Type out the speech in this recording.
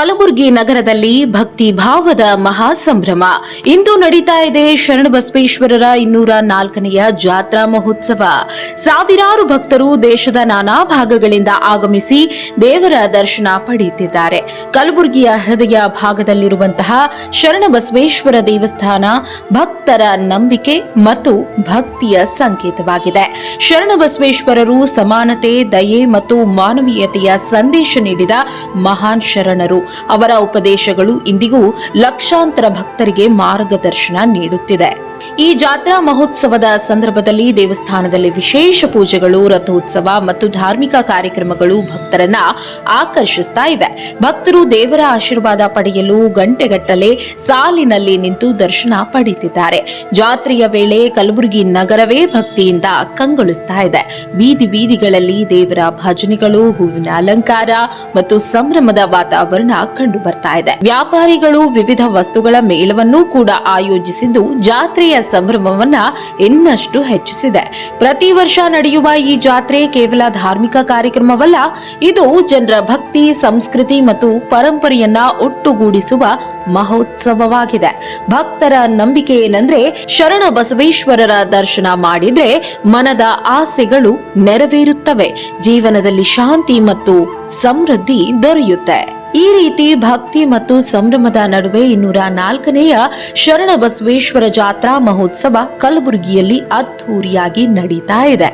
ಕಲಬುರಗಿ ನಗರದಲ್ಲಿ ಭಕ್ತಿ ಭಾವದ ಮಹಾಸಂಭ್ರಮ ಇಂದು ನಡೀತಾ ಇದೆ. ಶರಣಬಸವೇಶ್ವರರ 204ನೆಯ ಜಾತ್ರಾ ಮಹೋತ್ಸವ. ಸಾವಿರಾರು ಭಕ್ತರು ದೇಶದ ನಾನಾ ಭಾಗಗಳಿಂದ ಆಗಮಿಸಿ ದೇವರ ದರ್ಶನ ಪಡೆಯುತ್ತಿದ್ದಾರೆ. ಕಲಬುರಗಿಯ ಹೃದಯ ಭಾಗದಲ್ಲಿರುವಂತಹ ಶರಣಬಸವೇಶ್ವರ ದೇವಸ್ಥಾನ ಭಕ್ತರ ನಂಬಿಕೆ ಮತ್ತು ಭಕ್ತಿಯ ಸಂಕೇತವಾಗಿದೆ. ಶರಣಬಸವೇಶ್ವರರು ಸಮಾನತೆ, ದಯೆ ಮತ್ತು ಮಾನವೀಯತೆಯ ಸಂದೇಶ ನೀಡಿದ ಮಹಾನ್ ಶರಣರು. ಅವರ ಉಪದೇಶಗಳು ಇಂದಿಗೂ ಲಕ್ಷಾಂತರ ಭಕ್ತರಿಗೆ ಮಾರ್ಗದರ್ಶನ ನೀಡುತ್ತಿದೆ. ಈ ಜಾತ್ರಾ ಮಹೋತ್ಸವದ ಸಂದರ್ಭದಲ್ಲಿ ದೇವಸ್ಥಾನದಲ್ಲಿ ವಿಶೇಷ ಪೂಜೆಗಳು, ರಥೋತ್ಸವ ಮತ್ತು ಧಾರ್ಮಿಕ ಕಾರ್ಯಕ್ರಮಗಳು ಭಕ್ತರನ್ನ ಆಕರ್ಷಿಸ್ತಾ ಇವೆ. ಭಕ್ತರು ದೇವರ ಆಶೀರ್ವಾದ ಪಡೆಯಲು ಗಂಟೆಗಟ್ಟಲೆ ಸಾಲಿನಲ್ಲಿ ನಿಂತು ದರ್ಶನ ಪಡೆಯುತ್ತಿದ್ದಾರೆ. ಜಾತ್ರೆಯ ವೇಳೆ ಕಲಬುರಗಿ ನಗರವೇ ಭಕ್ತಿಯಿಂದ ಕಂಗೊಳಿಸ್ತಾ ಇದೆ. ಬೀದಿ ಬೀದಿಗಳಲ್ಲಿ ದೇವರ ಭಜನೆಗಳು, ಹೂವಿನ ಅಲಂಕಾರ ಮತ್ತು ಸಂಭ್ರಮದ ವಾತಾವರಣ ಕಂಡು ಬರ್ತಾ ಇದೆ. ವ್ಯಾಪಾರಿಗಳು ವಿವಿಧ ವಸ್ತುಗಳ ಮೇಳವನ್ನೂ ಕೂಡ ಆಯೋಜಿಸಿದ್ದು ಜಾತ್ರೆಯ ಸಂಭ್ರಮವನ್ನ ಇನ್ನಷ್ಟು ಹೆಚ್ಚಿಸಿದೆ. ಪ್ರತಿ ವರ್ಷ ನಡೆಯುವ ಈ ಜಾತ್ರೆ ಕೇವಲ ಧಾರ್ಮಿಕ ಕಾರ್ಯಕ್ರಮವಲ್ಲ, ಇದು ಜನರ ಭಕ್ತಿ, ಸಂಸ್ಕೃತಿ ಮತ್ತು ಪರಂಪರೆಯನ್ನ ಒಟ್ಟುಗೂಡಿಸುವ ಮಹೋತ್ಸವವಾಗಿದೆ. ಭಕ್ತರ ನಂಬಿಕೆ ಏನಂದ್ರೆ ಶರಣ ಬಸವೇಶ್ವರರ ದರ್ಶನ ಮಾಡಿದ್ರೆ ಮನದ ಆಸೆಗಳು ನೆರವೇರುತ್ತವೆ, ಜೀವನದಲ್ಲಿ ಶಾಂತಿ ಮತ್ತು ಸಮೃದ್ಧಿ ದೊರೆಯುತ್ತೆ. ಈ ರೀತಿ ಭಕ್ತಿ ಮತ್ತು ಸಂಭ್ರಮದ ನಡುವೆ 204ನೆಯ ಶರಣ ಬಸವೇಶ್ವರ ಜಾತ್ರಾ ಮಹೋತ್ಸವ ಕಲಬುರಗಿಯಲ್ಲಿ ಅದ್ಧೂರಿಯಾಗಿ ನಡೀತಾ ಇದೆ.